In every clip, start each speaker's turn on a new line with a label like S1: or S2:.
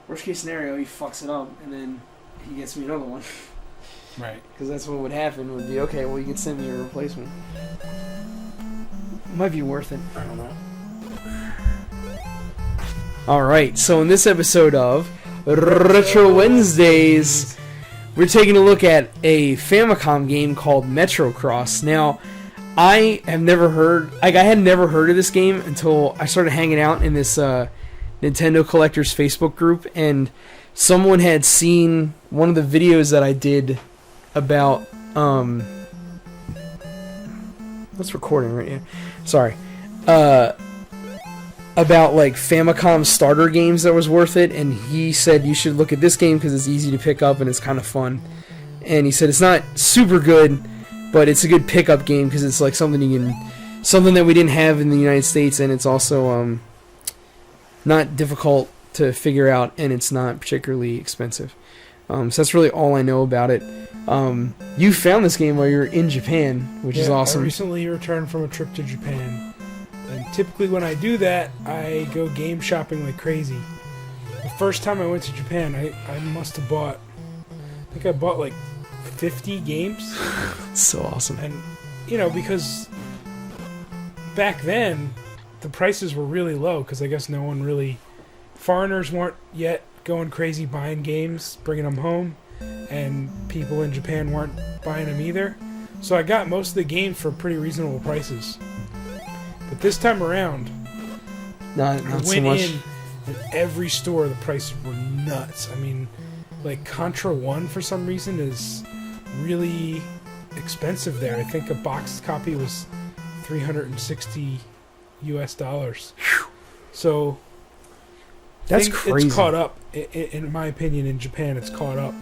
S1: Worst case scenario, he fucks it up, and then he gets me another one.
S2: Right.
S1: Because that's what would happen, would be, okay, well, you can send me a replacement. Might be worth it. I don't know. Alright, so in this episode of Retro Wednesdays, we're taking a look at a Famicom game called Metro Cross. Now, I had never heard of this game until I started hanging out in this Nintendo Collectors Facebook group, and someone had seen one of the videos that I did about what's recording right here? Sorry. About like Famicom starter games that was worth it, and he said you should look at this game because it's easy to pick up and it's kind of fun. And he said it's not super good, but it's a good pickup game because it's like something that we didn't have in the United States, and it's also not difficult to figure out, and it's not particularly expensive. So that's really all I know about it. You found this game while you were in Japan, which is awesome.
S2: I recently returned from a trip to Japan, and typically when I do that, I go game shopping like crazy. The first time I went to Japan, I must have bought, I think I bought like 50 games.
S1: So awesome.
S2: And, because back then, the prices were really low, because I guess foreigners weren't yet going crazy buying games, bringing them home, and people in Japan weren't buying them either. So I got most of the games for pretty reasonable prices. But this time around,
S1: not so much.
S2: in, and every store the prices were nuts. I mean, like Contra 1 for some reason is really expensive there. I think a boxed copy was $360 US. So
S1: that's crazy.
S2: It's caught up, in my opinion. In Japan, it's caught up.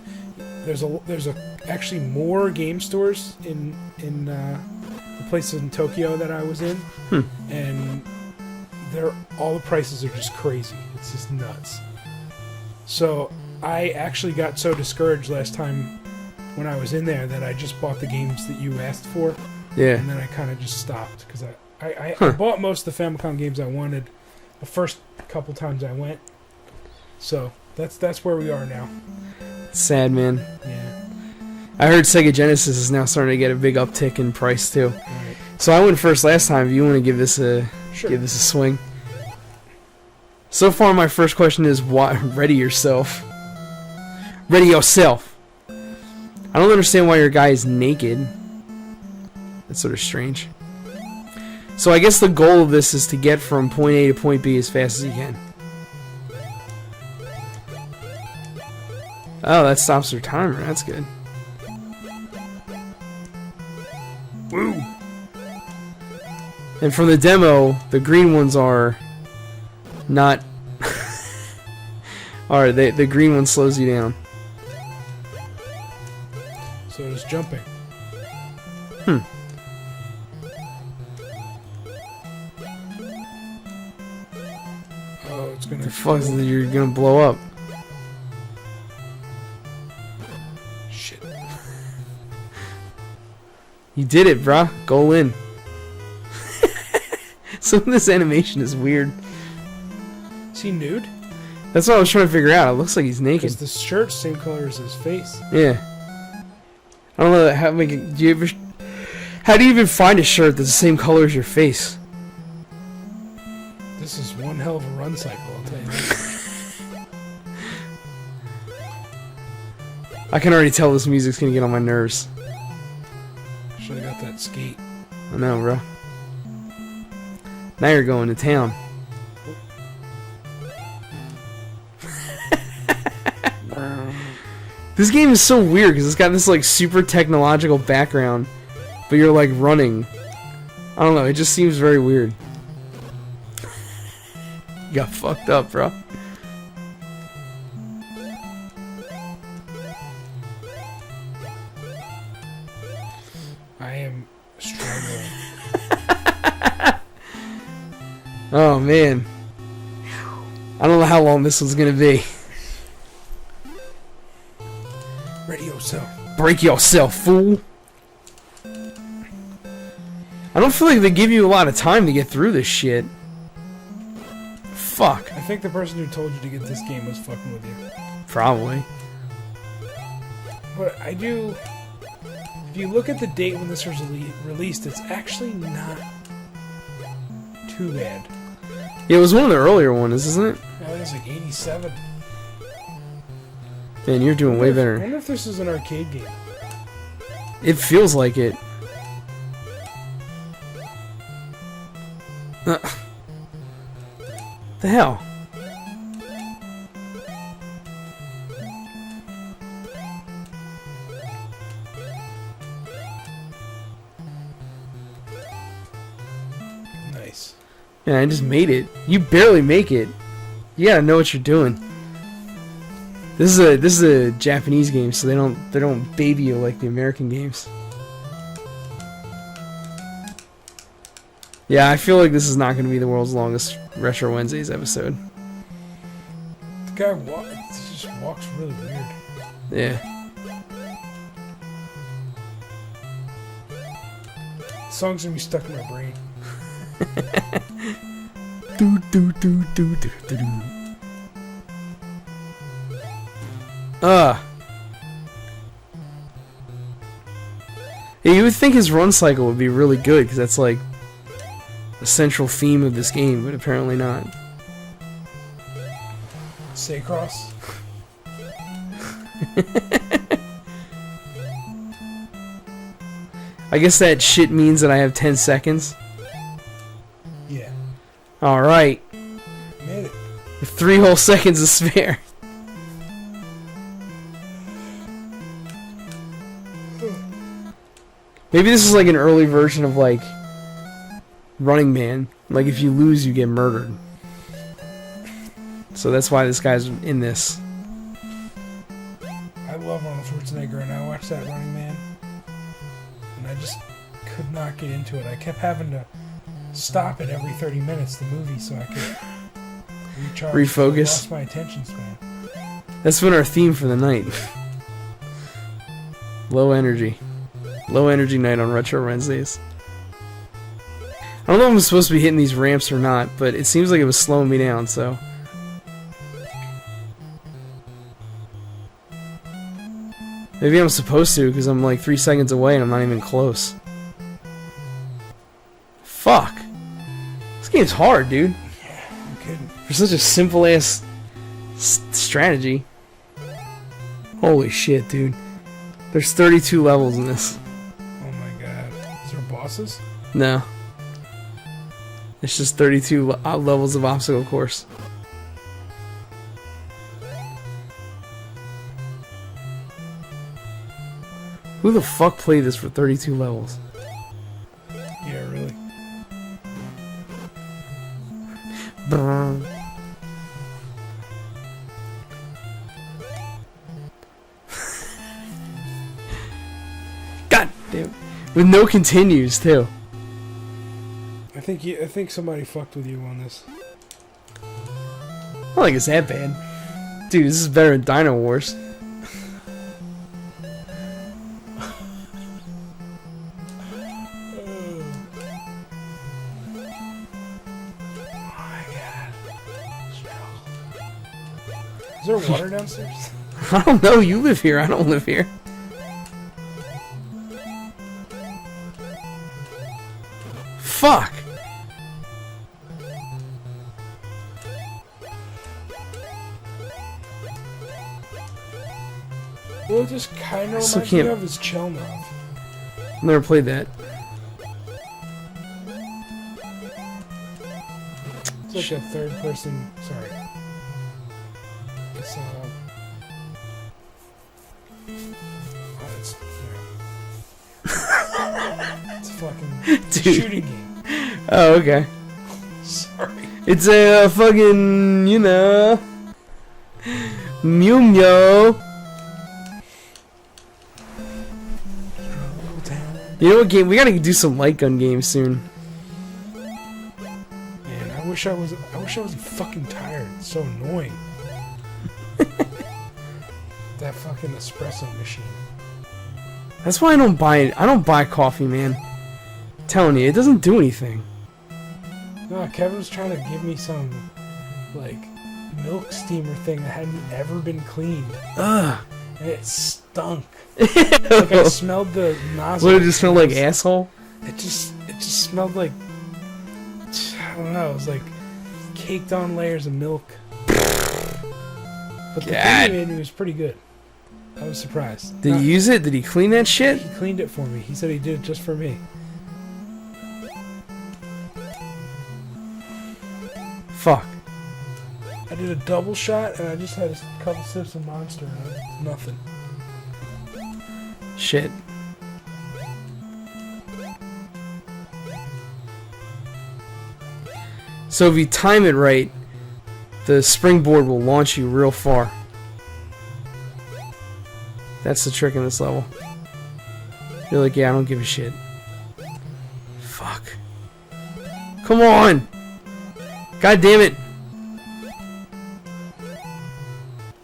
S2: There's actually more game stores in the places in Tokyo that I was in, and all the prices are just crazy. It's just nuts. So I actually got so discouraged last time when I was in there that I just bought the games that you asked for.
S1: Yeah.
S2: And then I kind of just stopped because I bought most of the Famicom games I wanted the first couple times I went. So that's where we are now.
S1: Sad, man.
S2: Yeah.
S1: I heard Sega Genesis is now starting to get a big uptick in price too.
S2: Right.
S1: So I went first last time. If you want to give this a swing. So far, my first question is: ready yourself. Ready yourself. I don't understand why your guy is naked. That's sort of strange. So I guess the goal of this is to get from point A to point B as fast as you can. Oh, that stops their timer. That's good. Woo! And from the demo, the green ones are not... Alright, the green one slows you down.
S2: So it's jumping. Oh, it's gonna...
S1: The fuck is that? You're gonna blow up.
S2: Shit.
S1: You did it, bruh. Goal in. Some of this animation is weird.
S2: Is he nude?
S1: That's what I was trying to figure out. It looks like he's naked.
S2: Because the shirt's the same color as his face.
S1: Yeah. I don't know how do you even find a shirt that's the same color as your face?
S2: This is one hell of a run cycle, I'll tell you that.
S1: I can already tell this music's gonna get on my nerves.
S2: Should've got that skate.
S1: I know, bro. Now you're going to town. This game is so weird because it's got this like super technological background, but you're like running. I don't know, it just seems very weird. You got fucked up, bro.
S2: I am struggling.
S1: Oh man. I don't know how long this one's gonna be.
S2: Ready yourself.
S1: Break yourself, fool. I don't feel like they give you a lot of time to get through this shit. Fuck.
S2: I think the person who told you to get this game was fucking with you.
S1: Probably.
S2: But I do... If you look at the date when this was released, it's actually not too bad.
S1: Yeah, it was one of the earlier ones, isn't it?
S2: Yeah, it was like 87.
S1: Man, you're doing way
S2: I
S1: better.
S2: wonder if this is an arcade game.
S1: It feels like it. The hell?
S2: Nice.
S1: Yeah, I just made it. You barely make it. You gotta know what you're doing. This is a Japanese game, so they don't baby you like the American games. Yeah, I feel like this is not gonna be the world's longest Retro Wednesdays episode.
S2: The guy just walks really weird.
S1: Yeah.
S2: The song's gonna be stuck in my brain.
S1: Do do do do do do do. Yeah, you would think his run cycle would be really good, because that's like the central theme of this game, but apparently not.
S2: Say cross.
S1: I guess that shit means that I have 10 seconds.
S2: Yeah.
S1: Alright.
S2: Made it.
S1: With 3 whole seconds to spare. Maybe this is like an early version of like Running Man. Like if you lose, you get murdered. So that's why this guy's in this.
S2: I love Arnold Schwarzenegger, and I watched that Running Man, and I just could not get into it. I kept having to stop it every 30 minutes, the movie, so I could recharge.
S1: Refocus.
S2: I lost my attention span.
S1: That's been our theme for the night. Low energy. Low energy night on Retro Wednesdays. I don't know if I'm supposed to be hitting these ramps or not, but it seems like it was slowing me down, so... Maybe I'm supposed to, because I'm like 3 seconds away and I'm not even close. Fuck. This game's hard, dude.
S2: Yeah, I'm kidding.
S1: For such a simple-ass strategy. Holy shit, dude. There's 32 levels in this.
S2: Oh my god. Is there bosses?
S1: No. It's just 32 levels of obstacle course. Who the fuck played this for 32 levels?
S2: Yeah, really.
S1: Brrr. God damn. With no continues, too.
S2: I think somebody fucked with you on this.
S1: I don't think it's that bad. Dude, this is better than Dino Wars.
S2: Is there water downstairs?
S1: I don't know, you live here, I don't live here. Fuck!
S2: Well, it just kind of
S1: still
S2: reminds me
S1: can't-
S2: of his Chelnov.
S1: I've never played that.
S2: It's like a third person. Sorry. It's it's it's a fucking it's a
S1: Dude.
S2: shooting game.
S1: Oh, okay.
S2: Sorry.
S1: It's a fucking, you know... Mew Mew. You know what game? We gotta do some light gun games soon.
S2: Man, I wish I wasn't fucking tired. It's so annoying. That fucking espresso machine.
S1: That's why I don't buy coffee, man. I'm telling you, it doesn't do anything.
S2: No, Kevin was trying to give me some like milk steamer thing that hadn't ever been cleaned.
S1: Ugh.
S2: And it stunk. Like I smelled the nozzle.
S1: What did it smell like? Asshole?
S2: It just smelled like, I don't know. It was like caked on layers of milk. But the thing he made me was pretty good. I was surprised.
S1: Did he use it? Did he clean that shit?
S2: He cleaned it for me. He said he did it just for me.
S1: Fuck.
S2: I did a double shot and I just had a couple sips of Monster and it was nothing.
S1: Shit. So if you time it right, the springboard will launch you real far. That's the trick in this level. You're like, yeah, I don't give a shit. Fuck. Come on! God damn it!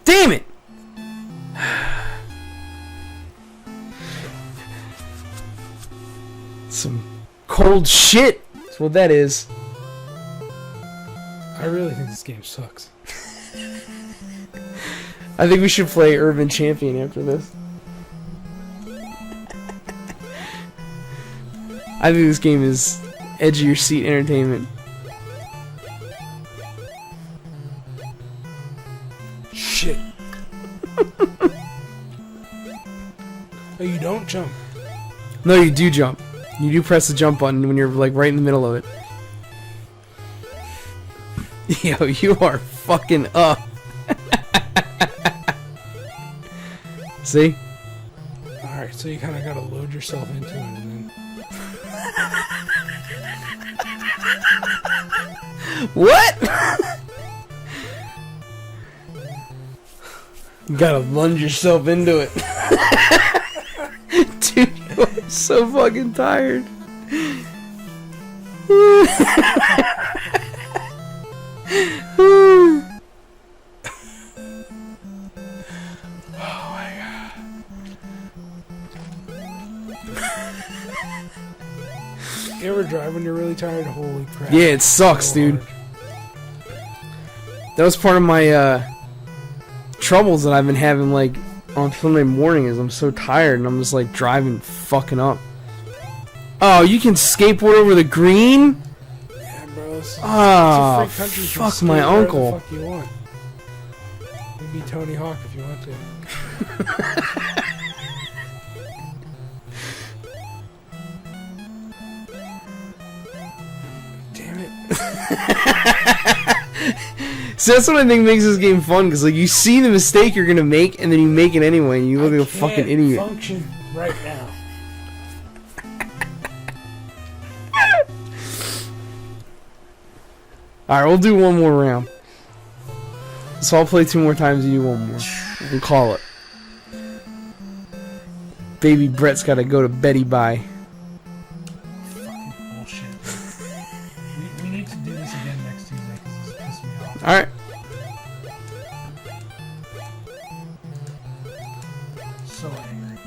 S1: Damn it! Some cold shit! That's what that is.
S2: I really think this game sucks.
S1: I think we should play Urban Champion after this. I think this game is edge of your seat entertainment.
S2: Shit. Oh, you don't jump.
S1: No, you do jump. You do press the jump button when you're like right in the middle of it. Yo, you are fucking up. See?
S2: Alright, so you kind of gotta load yourself into it and then...
S1: What? You gotta lunge yourself into it. Dude, you are so fucking tired.
S2: You ever drive when you're really tired? Holy crap.
S1: Yeah, it sucks, so dude. That was part of my troubles that I've been having, like, on Sunday morning is I'm so tired and I'm just, like, driving fucking up. Oh, you can skateboard over the green?
S2: Yeah, bro. It's
S1: Oh,
S2: a free country.
S1: fuck my uncle.
S2: The fuck you want. You can be Tony Hawk if you want to.
S1: So that's what I think makes this game fun, because like you see the mistake you're gonna make and then you make it anyway and you look like a fucking idiot.
S2: Function right now.
S1: Alright, we'll do one more round. So I'll play 2 more times and you one more. We'll call it. Baby Brett's gotta go to Betty Bye.
S2: Fucking bullshit. we need to do this again next Tuesday because this pissed me off.
S1: Alright.
S2: So angry.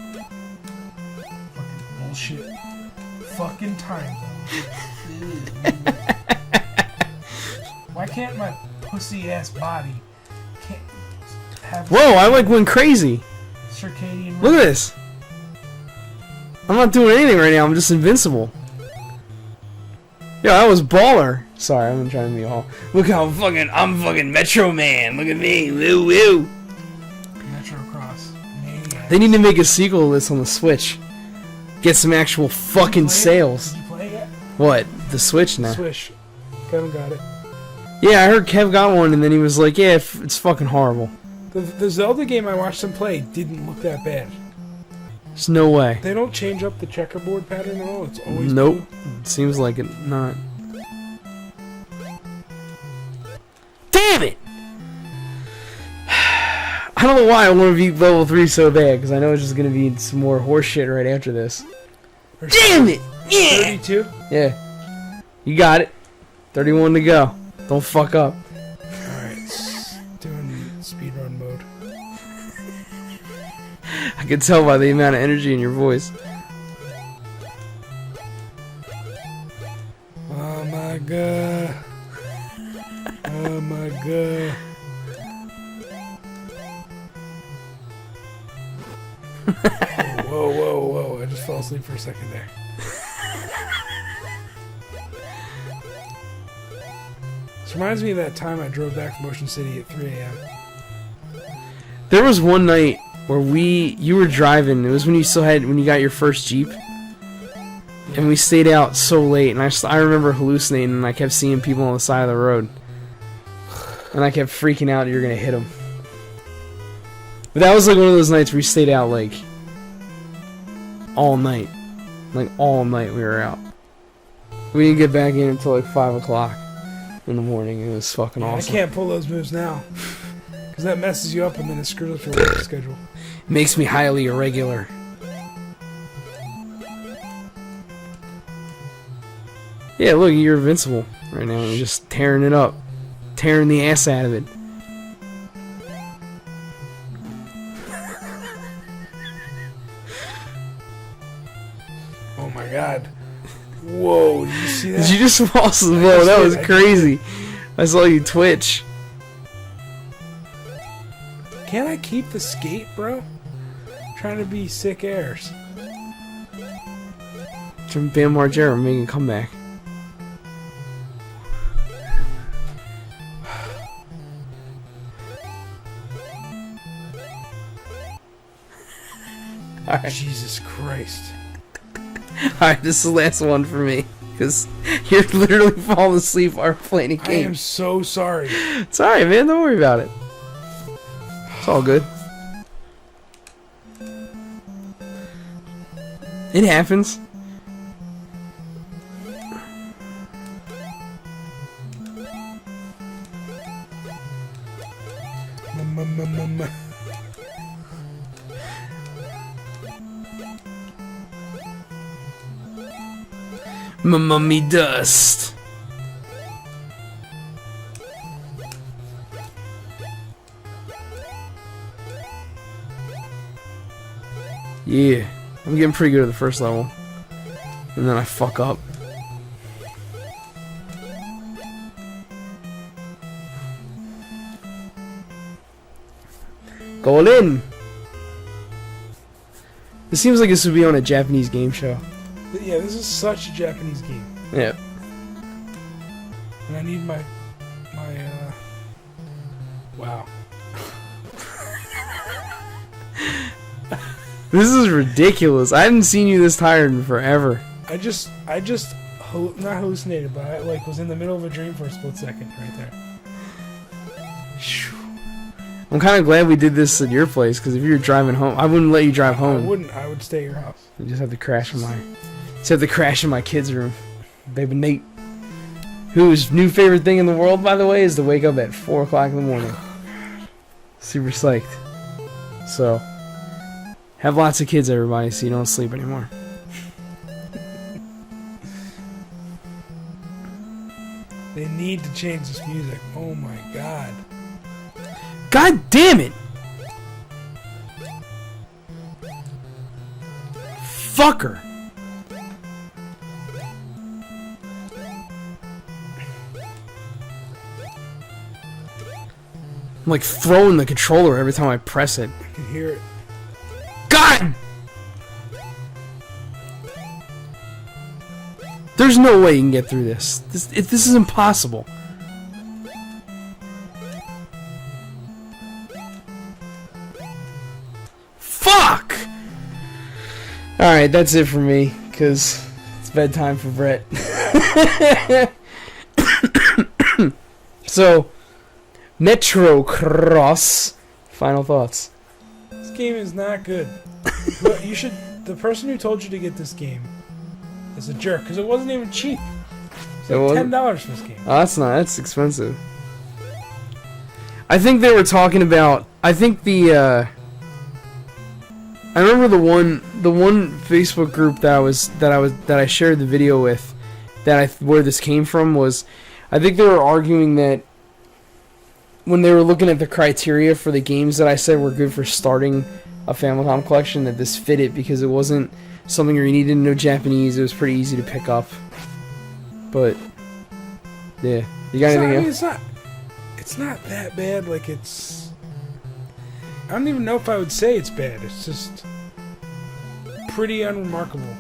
S2: Fucking bullshit. Fucking time zone. Why can't my pussy ass body have
S1: Whoa, I like went crazy.
S2: circadian
S1: Look at this. I'm not doing anything right now, I'm just invincible. Yeah, that was baller. Sorry, I've been trying to be all. Look how I'm fucking Metro Man. Look at me. Woo woo.
S2: Metro Cross. Maniac.
S1: They need to make a sequel to this on the Switch. Get some actual fucking sales.
S2: Did you play it?
S1: What? The Switch now?
S2: Swish. Kevin got it.
S1: Yeah, I heard Kev got one, and then he was like, "Yeah, it's fucking horrible."
S2: The Zelda game I watched them play didn't look that bad.
S1: There's no way.
S2: They don't change up the checkerboard pattern at all. It's always
S1: Nope.
S2: blue.
S1: It seems like it not. Damn it! I don't know why I want to beat level 3 so bad, because I know it's just gonna be some more horse shit right after this. Damn it! Yeah!
S2: 32?
S1: Yeah. You got it. 31 to go. Don't fuck up.
S2: Alright, doing speedrun mode.
S1: I can tell by the amount of energy in your voice.
S2: Oh my god. Oh my god. Whoa, whoa, whoa. I just fell asleep for a second there. This reminds me of that time I drove back from Ocean City at 3 a.m.
S1: There was one night where you were driving. It was when you got your first Jeep. And we stayed out so late, and I remember hallucinating, and I kept seeing people on the side of the road. And I kept freaking out that you're going to hit them. But that was like one of those nights where we stayed out like all night. Like all night we were out. We didn't get back in until like 5 o'clock in the morning. It was fucking awesome.
S2: I can't pull those moves now. Because that messes you up and then it screws up your work schedule.
S1: Makes me highly irregular. Yeah, look, you're invincible right now. You're just tearing it up. Tearing the ass out of it.
S2: Oh my god. Whoa, did you see that?
S1: Did you just fall? Whoa, that was crazy. I saw you twitch.
S2: Can I keep the skate, bro? I'm trying to be sick airs.
S1: Bam Margera making a comeback. Alright.
S2: Jesus Christ.
S1: Alright, this is the last one for me. Because you're literally falling asleep while playing a game.
S2: I am so sorry.
S1: It's alright, man. Don't worry about it. It's all good. It happens. Mummy dust. Yeah, I'm getting pretty good at the first level. And then I fuck up. Going in! This seems like this would be on a Japanese game show.
S2: Yeah, this is such a Japanese game.
S1: Yeah.
S2: And I need my wow.
S1: This is ridiculous. I haven't seen you this tired in forever.
S2: I just not hallucinated, but I like was in the middle of a dream for a split second right there.
S1: I'm kind of glad we did this at your place, because if you were driving home, I wouldn't let you drive home.
S2: I wouldn't. I would stay at your house.
S1: You just have to crash in my... Just have to crash in my kid's room. Baby Nate. Whose new favorite thing in the world, by the way, is to wake up at 4 o'clock in the morning. Super psyched. So, have lots of kids, everybody, so you don't sleep anymore.
S2: They need to change this music. Oh my god.
S1: God damn it! Fucker! I'm like throwing the controller every time I press it.
S2: I can hear it.
S1: God! There's no way you can get through this. This is impossible. Fuck! Alright, that's it for me, because it's bedtime for Brett. So, Metro Cross. Final thoughts.
S2: This game is not good. You should. The person who told you to get this game is a jerk, because it wasn't even cheap. It's like $10 for this game.
S1: Oh, that's expensive. I think they were talking about. I think the. I remember the one Facebook group that I shared the video with, where this came from was, I think they were arguing that when they were looking at the criteria for the games that I said were good for starting a Famicom collection, that this fit it because it wasn't something where you needed to know Japanese. It was pretty easy to pick up. But yeah, you got anything else?
S2: it's not that bad. Like, it's... I don't even know if I would say it's bad. It's just pretty unremarkable.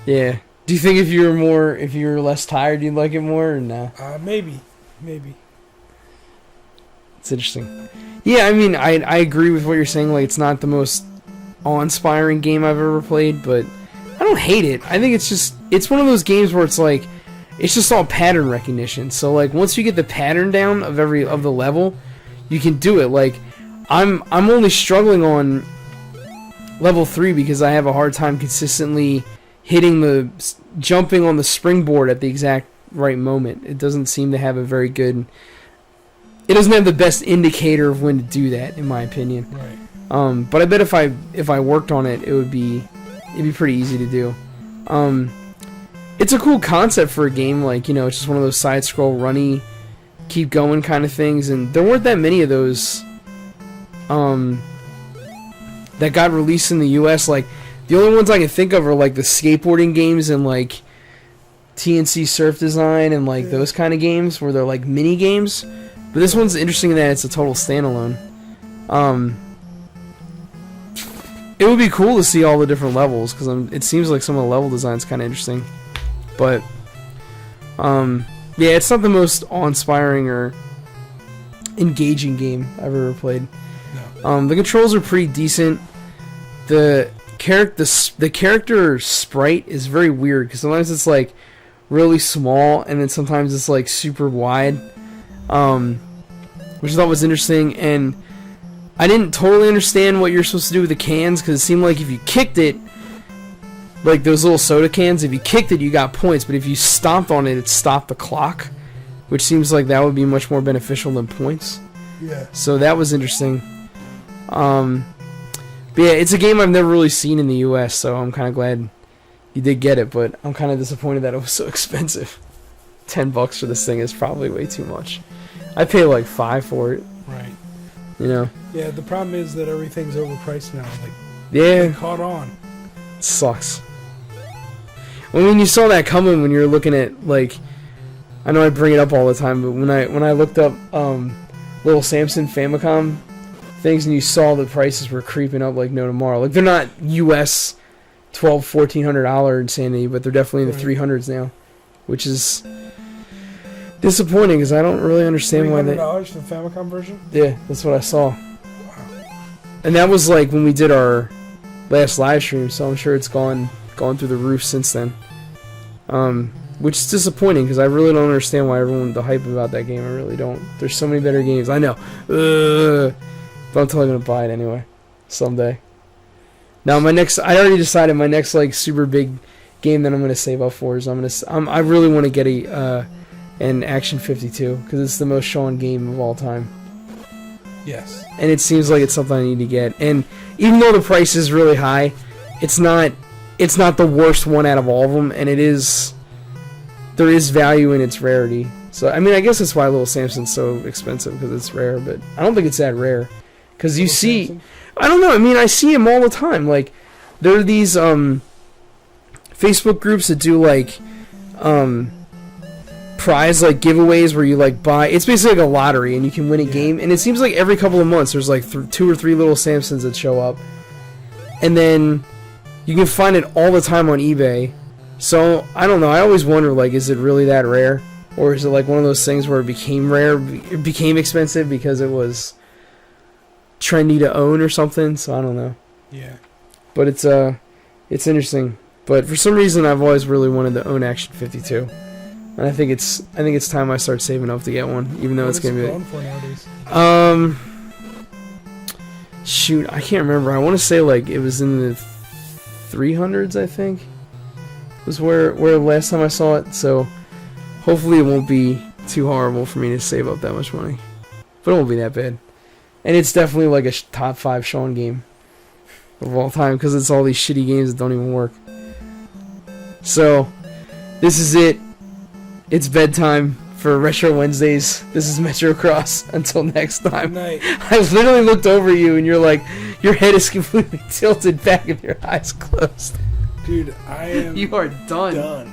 S1: Yeah. Do you think if you were less tired, you'd like it more, or no?
S2: Maybe.
S1: It's interesting. Yeah, I mean, I agree with what you're saying. Like, it's not the most awe-inspiring game I've ever played, but I don't hate it. I think it's one of those games where it's like, it's just all pattern recognition. So like, once you get the pattern down of the level, you can do it. Like, I'm only struggling on level 3 because I have a hard time consistently jumping on the springboard at the exact right moment. It doesn't seem to have a very good... It doesn't have the best indicator of when to do that, in my opinion.
S2: Right.
S1: But I bet if I worked on it, it'd be pretty easy to do. It's a cool concept for a game. Like, you know, it's just one of those side-scroll, runny, keep going kind of things. And there weren't that many of those that got released in the U.S. Like, the only ones I can think of are like the skateboarding games and like TNC Surf Design and like those kind of games where they're like mini games. But this one's interesting in that it's a total standalone. It would be cool to see all the different levels because it seems like some of the level design's kind of interesting. But yeah, it's not the most awe-inspiring or engaging game I've ever played.
S2: No.
S1: The controls are pretty decent. The character sprite is very weird because sometimes it's like really small and then sometimes it's like super wide, which I thought was interesting. And I didn't totally understand what you're supposed to do with the cans because it seemed like if you kicked it, like those little soda cans, if you kicked it you got points, but if you stomped on it, it stopped the clock, which seems like that would be much more beneficial than points.
S2: Yeah.
S1: So that was interesting. But yeah, it's a game I've never really seen in the US, so I'm kind of glad you did get it, but I'm kind of disappointed that it was so expensive. $10 for this thing is probably way too much. I paid like $5 for it.
S2: Right.
S1: You know?
S2: Yeah, the problem is that everything's overpriced now. Like,
S1: yeah.
S2: they caught on.
S1: It sucks. Well, I mean, you saw that coming when you were looking at, like, I know I bring it up all the time, but when I looked up Little Samson Famicom things and you saw the prices were creeping up like no tomorrow. Like, they're not US $1,200-$1,400 insanity, but they're definitely in the 300s now, which is disappointing because I don't really understand why they...
S2: $300 for the Famicom version?
S1: Yeah, that's what I saw. And that was like when we did our last live stream, so I'm sure it's gone through the roof since then. Which is disappointing because I really don't understand why everyone the hype about that game. I really don't. There's so many better games. I know. But I'm totally gonna buy it anyway someday. Now I already decided my next like super big game that I'm gonna save up for is I really want to get an Action 52 because it's the most Sean game of all time.
S2: Yes.
S1: And it seems like it's something I need to get. And even though the price is really high, it's not the worst one out of all of them, and there is value in its rarity. So I mean, I guess that's why Little Samson's so expensive because it's rare, but I don't think it's that rare. Because you see, Samson? I don't know. I mean, I see them all the time. Like, there are these Facebook groups that do like prize like giveaways where you like buy. It's basically like a lottery, and you can win a game. And it seems like every couple of months there's like 2 or 3 Little Samsons that show up, and then you can find it all the time on eBay. So I don't know. I always wonder, like, is it really that rare, or is it like one of those things where it became rare, it became expensive because it was trendy to own or something? So I don't know.
S2: Yeah.
S1: But it's interesting. But for some reason, I've always really wanted to own Action 52, and I think it's time I start saving up to get one, even though it's gonna be.
S2: What is it going for nowadays?
S1: Shoot, I can't remember. I want to say like it was in the 300s. I think was where last time I saw it. So hopefully it won't be too horrible for me to save up that much money, but it won't be that bad. And it's definitely like a top 5 Sean game of all time because it's all these shitty games that don't even work. So this is it. It's bedtime for Retro Wednesdays. This is Metro Cross. Until next time.
S2: Good night.
S1: I literally looked over you and you're like, your head is completely tilted back and your eyes closed.
S2: Dude, I am
S1: You are done.
S2: done.